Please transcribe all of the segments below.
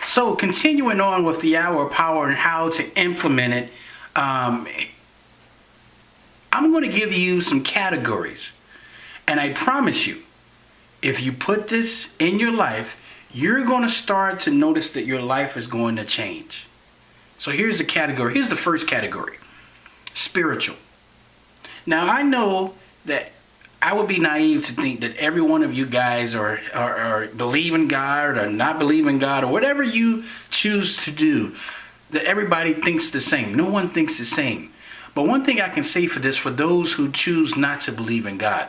So continuing on with the hour of power and how to implement it, I'm going to give you some categories. And I promise you, if you put this in your life, you're going to start to notice that your life is going to change. So here's the category. Here's the first category. Spiritual. Now I know that I would be naive to think that every one of you guys are believe in God or not believe in God or whatever you choose to do, that everybody thinks the same. No one thinks the same. But one thing I can say for this, for those who choose not to believe in God,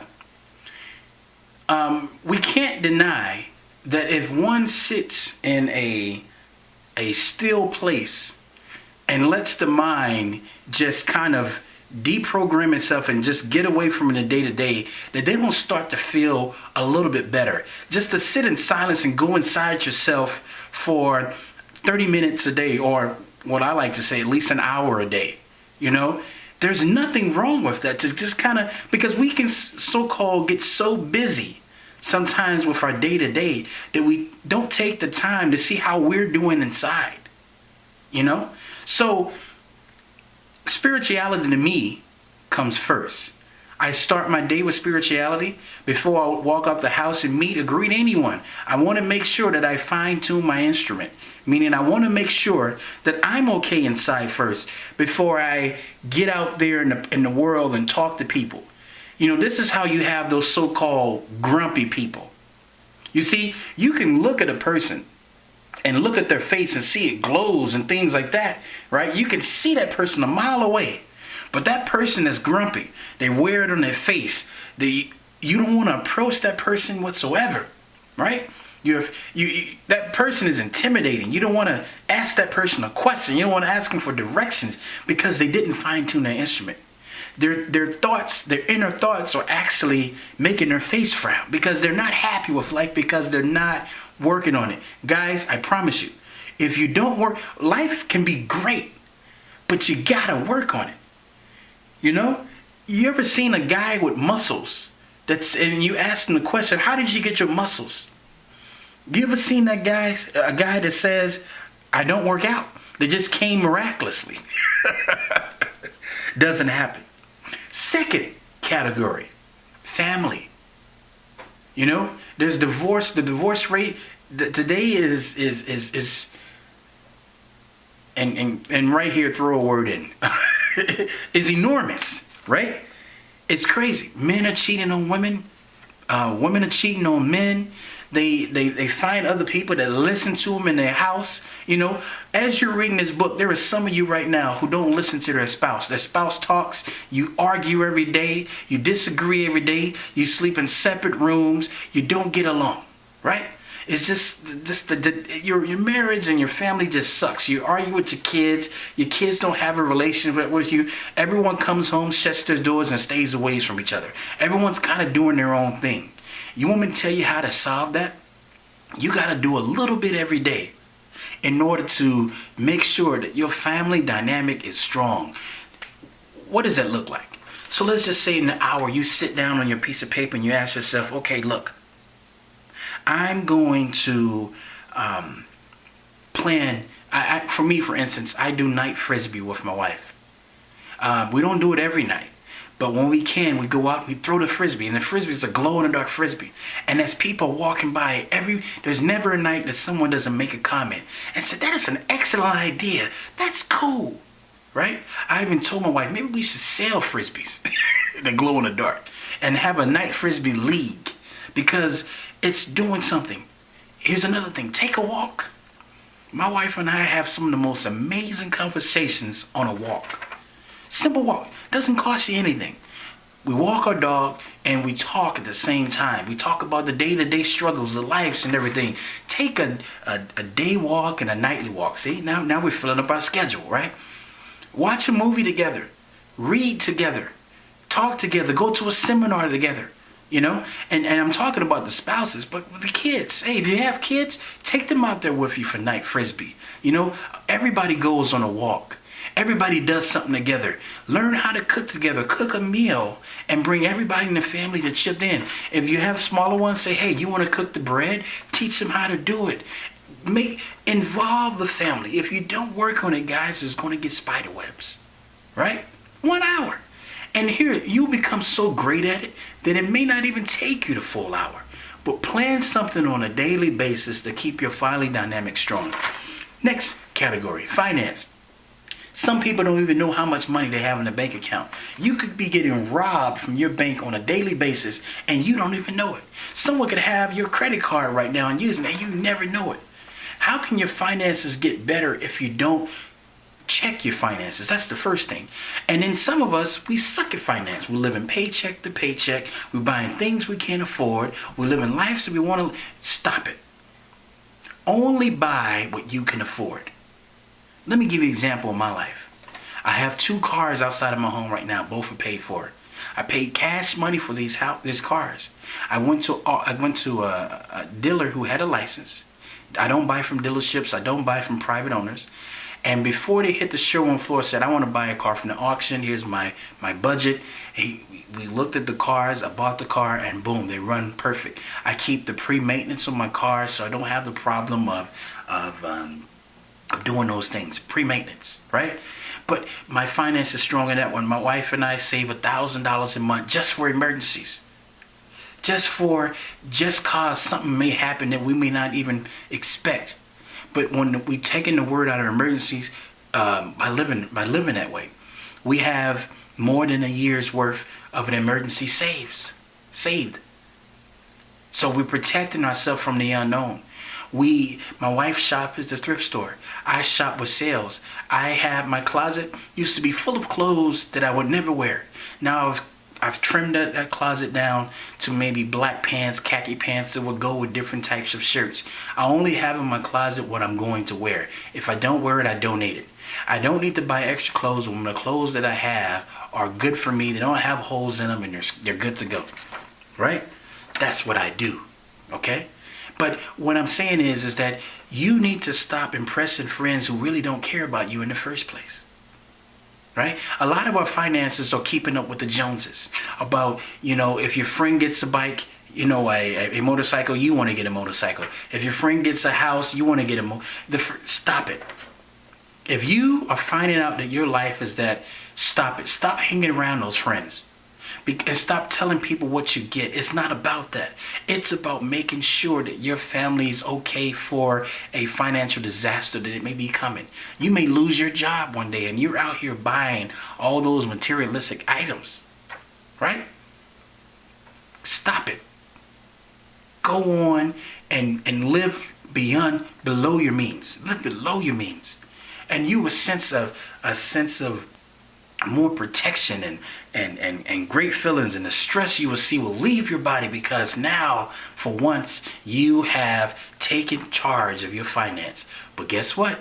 we can't deny that if one sits in a still place and lets the mind just kind of deprogram itself and just get away from the day-to-day, that they will start to feel a little bit better. Just to sit in silence and go inside yourself for 30 minutes a day, or what I like to say, at least an hour a day. You know, there's nothing wrong with that. To just kind of, because we can so-called get so busy sometimes with our day-to-day that we don't take the time to see how we're doing inside. You know? So spirituality to me comes first. I start my day with spirituality before I walk up the house and meet or greet anyone. I want to make sure that I fine-tune my instrument, meaning I want to make sure that I'm okay inside first before I get out there in the world and talk to people. You know, this is how you have those so-called grumpy people. You see, you can look at a person and look at their face and see it glows and things like that, right? You can see that person a mile away. But that person is grumpy. They wear it on their face. You don't want to approach that person whatsoever, right? That person is intimidating. You don't want to ask that person a question. You don't want to ask them for directions because they didn't fine-tune their instrument. Their thoughts, their inner thoughts are actually making their face frown because they're not happy with life, because they're not working on it. Guys, I promise you, if you don't work, life can be great, but you gotta work on it. You know, you ever seen a guy with muscles and you ask him the question, how did you get your muscles? You ever seen a guy that says, I don't work out? They just came miraculously. Doesn't happen. Second category, family. You know, there's divorce. The divorce rate today is and right here, throw a word in, is enormous, right? It's crazy. Men are cheating on women. Women are cheating on men. They find other people that listen to them in their house. You know, as you're reading this book, there are some of you right now who don't listen to their spouse. Their spouse talks. You argue every day. You disagree every day. You sleep in separate rooms. You don't get along, right? It's just your marriage and your family just sucks. You argue with your kids. Your kids don't have a relationship with you. Everyone comes home, shuts their doors, and stays away from each other. Everyone's kind of doing their own thing. You want me to tell you how to solve that? You got to do a little bit every day in order to make sure that your family dynamic is strong. What does that look like? So let's just say in an hour you sit down on your piece of paper and you ask yourself, okay, look, I'm going to plan. For me, for instance, I do night frisbee with my wife. We don't do it every night. But when we can, we go out, we throw the frisbee, and the frisbee is a glow-in-the-dark frisbee. And as people walking by, there's never a night that someone doesn't make a comment and say, that is an excellent idea. That's cool, right? I even told my wife, maybe we should sell frisbees, the glow-in-the-dark, and have a night frisbee league because it's doing something. Here's another thing. Take a walk. My wife and I have some of the most amazing conversations on a walk. Simple walk. Doesn't cost you anything. We walk our dog and we talk at the same time. We talk about the day-to-day struggles, the lives and everything. Take a day walk and a nightly walk. See, now we're filling up our schedule, right? Watch a movie together. Read together. Talk together. Go to a seminar together. You know, and I'm talking about the spouses, but with the kids. Hey, if you have kids, take them out there with you for night frisbee. You know, everybody goes on a walk. Everybody does something together. Learn how to cook together. Cook a meal and bring everybody in the family to chip in. If you have smaller ones, say, hey, you want to cook the bread? Teach them how to do it. Involve the family. If you don't work on it, guys, it's going to get spider webs, right? 1 hour. And here, you become so great at it that it may not even take you the full hour. But plan something on a daily basis to keep your family dynamic strong. Next category, finance. Some people don't even know how much money they have in a bank account. You could be getting robbed from your bank on a daily basis and you don't even know it. Someone could have your credit card right now and using it and you never know it. How can your finances get better if you don't check your finances? That's the first thing. And then some of us, we suck at finance. We're living paycheck to paycheck. We're buying things we can't afford. We're living lives that we want to. Stop it. Only buy what you can afford. Let me give you an example of my life. I have 2 cars outside of my home right now. Both are paid for. I paid cash money for these cars. I went to a dealer who had a license. I don't buy from dealerships. I don't buy from private owners. And before they hit the showroom floor, said, I want to buy a car from the auction. Here's my budget. We looked at the cars. I bought the car, and boom, they run perfect. I keep the pre-maintenance on my car, so I don't have the problem of doing those things. Pre-maintenance, right? But my finance is strong in that one. My wife and I save $1,000 a month just for emergencies. Just cause something may happen that we may not even expect. But when we taking the word out of emergencies, by living that way, we have more than a year's worth of an emergency saved. So we're protecting ourselves from the unknown. My wife shop at the thrift store. I shop with sales. My closet used to be full of clothes that I would never wear. Now I've trimmed that closet down to maybe black pants, khaki pants that would go with different types of shirts. I only have in my closet what I'm going to wear. If I don't wear it, I donate it. I don't need to buy extra clothes when the clothes that I have are good for me. They don't have holes in them and they're good to go. Right? That's what I do. Okay? But what I'm saying is that you need to stop impressing friends who really don't care about you in the first place. Right? A lot of our finances are keeping up with the Joneses. About, if your friend gets a bike, a motorcycle, you want to get a motorcycle. If your friend gets a house, you want to get stop it. If you are finding out that your life is that, stop it. Stop hanging around those friends. And stop telling people what you get. It's not about that. It's about making sure that your family is okay for a financial disaster that it may be coming. You may lose your job one day and you're out here buying all those materialistic items. Right? Stop it. Go on and live below your means. Live below your means. And you a sense of more protection and great feelings, and the stress you will see will leave your body, because now for once you have taken charge of your finance. But guess what?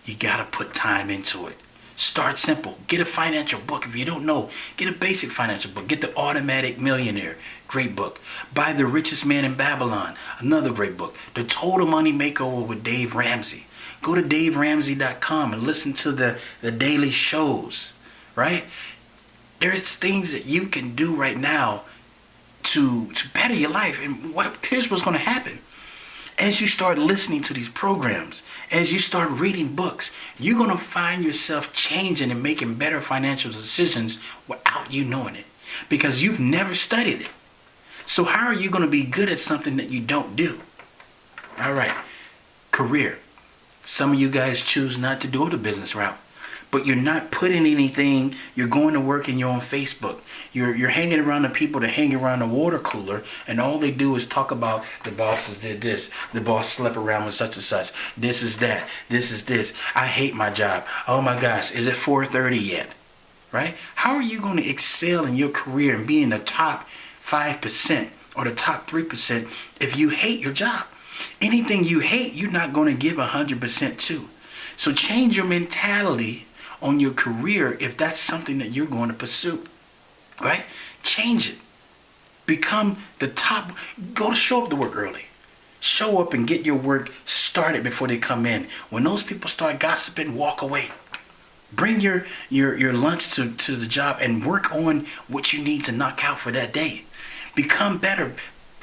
You got to put time into it. Start simple. Get a financial book. If you don't know, get a basic financial book. Get the Automatic Millionaire. Great book. Buy The Richest Man in Babylon. Another great book. The Total Money Makeover with Dave Ramsey. Go to DaveRamsey.com and listen to the daily shows. Right? There's things that you can do right now to better your life. And here's what's going to happen. As you start listening to these programs, as you start reading books, you're going to find yourself changing and making better financial decisions without you knowing it, because you've never studied it. So how are you going to be good at something that you don't do? All right. Career. Some of you guys choose not to do the business route. But you're not putting anything. You're going to work and you're on Facebook. You're hanging around the people that hang around the water cooler, and all they do is talk about the bosses did this, the boss slept around with such and such, this is that, this is this, I hate my job, oh my gosh, is it 4:30 yet? Right? How are you going to excel in your career and be in the top 5% or the top 3% if you hate your job? Anything you hate, you're not going to give 100% to. So change your mentality on your career if that's something that you're going to pursue. Right? Change it. Become the top. Show up to work early. Show up and get your work started before they come in. When those people start gossiping, walk away. Bring your lunch to the job and work on what you need to knock out for that day. Become better.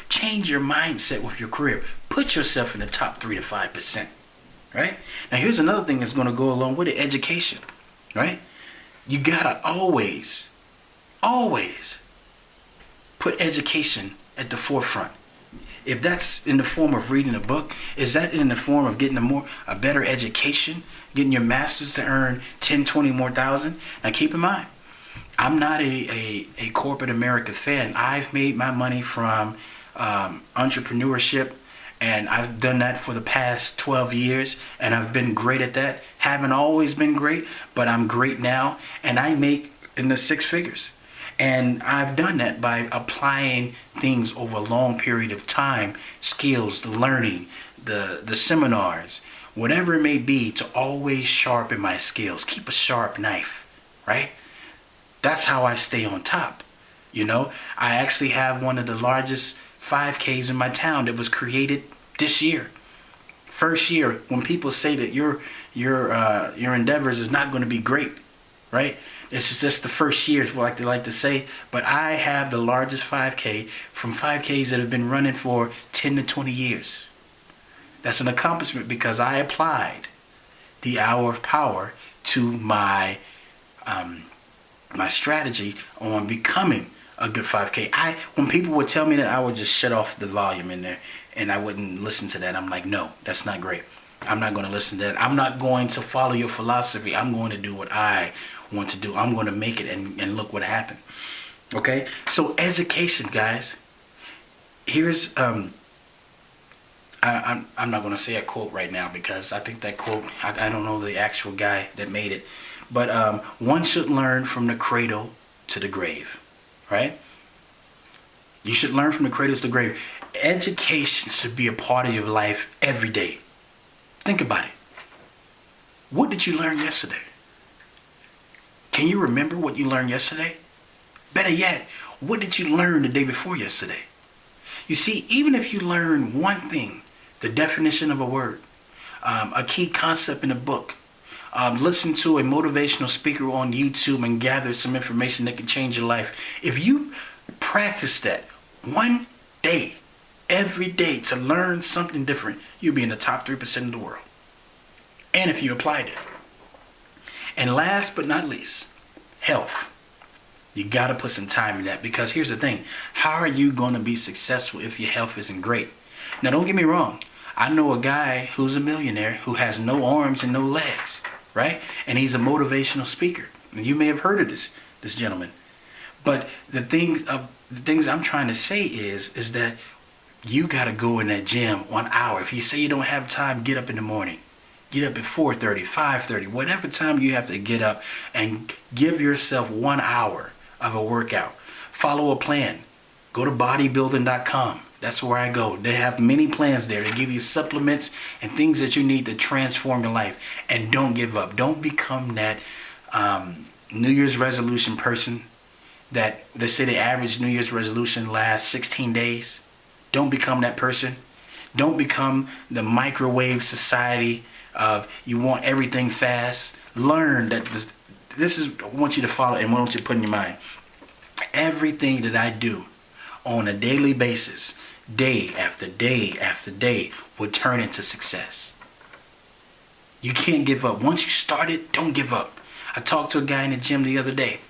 Change your mindset with your career. Put yourself in the top 3 to 5%. right? Now here's another thing that's going to go along with it, education, right? You gotta always put education at the forefront. If that's in the form of reading a book, is that in the form of getting a better education, getting your master's to earn 10, 20 more thousand? Now keep in mind, I'm not a corporate America fan. I've made my money from entrepreneurship, and I've done that for the past 12 years, and I've been great at that. Haven't always been great, but I'm great now, and I make in the six figures. And I've done that by applying things over a long period of time, skills, the learning, the seminars, whatever it may be, to always sharpen my skills. Keep a sharp knife, right? That's how I stay on top. You know, I actually have one of the largest 5Ks in my town that was created this year. First year, when people say that your endeavors is not going to be great, right? This is just the first year, is what they like to say. But I have the largest 5K from 5Ks that have been running for 10 to 20 years. That's an accomplishment because I applied the hour of power to my my strategy on becoming a good 5K. When people would tell me that, I would just shut off the volume in there and I wouldn't listen to that. I'm like, no, that's not great. I'm not going to listen to that. I'm not going to follow your philosophy. I'm going to do what I want to do. I'm going to make it, and look what happened. Okay? So education, guys. Here's I'm not going to say a quote right now because I think that quote, I don't know the actual guy that made it. But one should learn from the cradle to the grave, right? You should learn from the cradle to the grave. Education should be a part of your life every day. Think about it. What did you learn yesterday? Can you remember what you learned yesterday? Better yet, what did you learn the day before yesterday? You see, even if you learn one thing, the definition of a word, a key concept in a book, listen to a motivational speaker on YouTube and gather some information that can change your life. If you practice that one day, every day, to learn something different, you'll be in the top 3% of the world. And if you applied it. And last but not least, health. You got to put some time in that, because here's the thing. How are you going to be successful if your health isn't great? Now, don't get me wrong. I know a guy who's a millionaire who has no arms and no legs, right? And he's a motivational speaker. And you may have heard of this gentleman. But the things I'm trying to say is that you got to go in that gym 1 hour. If you say you don't have time, get up in the morning. Get up at 4:30, 5:30, whatever time you have to get up, and give yourself 1 hour of a workout. Follow a plan. Go to bodybuilding.com. That's where I go. They have many plans there. They give you supplements and things that you need to transform your life. And don't give up. Don't become that New Year's resolution person that they say the average New Year's resolution lasts 16 days. Don't become that person. Don't become the microwave society of you want everything fast. Learn that this is, I want you to follow and I want you to put in your mind. Everything that I do on a daily basis, day after day after day, will turn into success. You can't give up. Once you start it, don't give up. I talked to a guy in the gym the other day,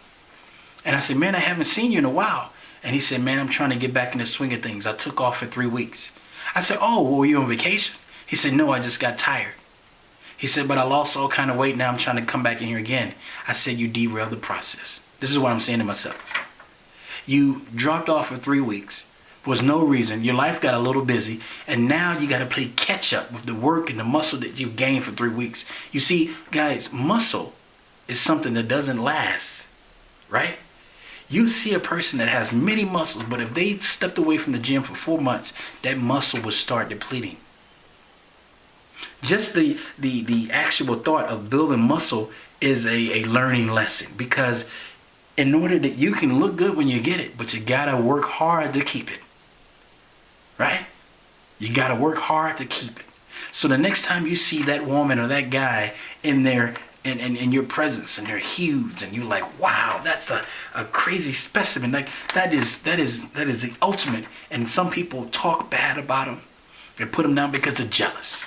and I said, man, I haven't seen you in a while. And he said, man, I'm trying to get back in the swing of things. I took off for 3 weeks. I said, oh, well, were you on vacation? He said, no, I just got tired. He said, but I lost all kind of weight. Now I'm trying to come back in here again. I said, you derailed the process. This is what I'm saying to myself. You dropped off for 3 weeks. Was no reason. Your life got a little busy. And now you got to play catch up with the work and the muscle that you've gained for 3 weeks. You see, guys, muscle is something that doesn't last. Right? You see a person that has many muscles, but if they stepped away from the gym for 4 months, that muscle would start depleting. Just the actual thought of building muscle is a learning lesson, because in order that you can look good when you get it, but you gotta work hard to keep it. Right? You gotta work hard to keep it. So the next time you see that woman or that guy in there in your presence and they're huge and you're like, wow, that's a crazy specimen. Like that is the ultimate. And some people talk bad about them and put them down because they're jealous.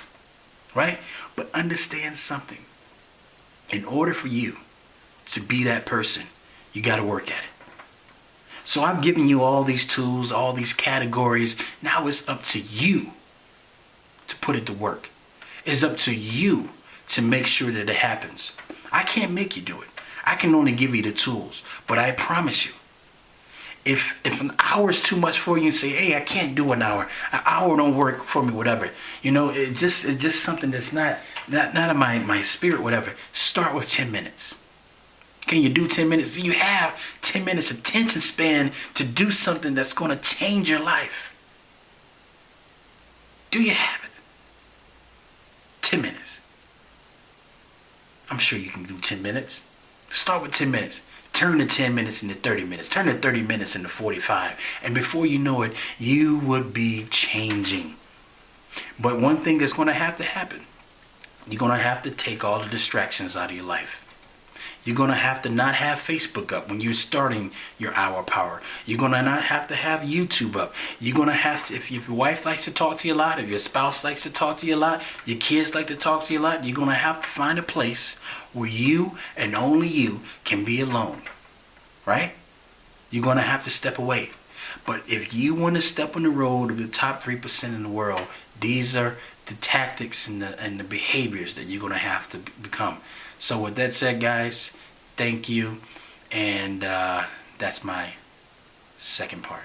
right? But understand something. In order for you to be that person, you got to work at it. So I've given you all these tools, all these categories. Now it's up to you to put it to work. It's up to you to make sure that it happens. I can't make you do it. I can only give you the tools. But I promise you, if an hour is too much for you and say, hey, I can't do an hour don't work for me, whatever. It's just something that's not in my spirit, whatever. Start with 10 minutes. Can you do 10 minutes? Do you have 10 minutes attention span to do something that's going to change your life? Do you have it? 10 minutes. I'm sure you can do 10 minutes. Start with 10 minutes. Turn the 10 minutes into 30 minutes. Turn the 30 minutes into 45. And before you know it, you would be changing. But one thing that's going to happen, you're going to have to take all the distractions out of your life. You're going to have to not have Facebook up when you're starting your hour power. You're going to not have to have YouTube up. You're going to have to, if your wife likes to talk to you a lot, if your spouse likes to talk to you a lot, your kids like to talk to you a lot, you're going to have to find a place where you and only you can be alone. Right? You're going to have to step away. But if you want to step on the road of the top 3% in the world, these are the tactics and the behaviors that you're going to have to become. So with that said, guys, thank you. And that's my second part.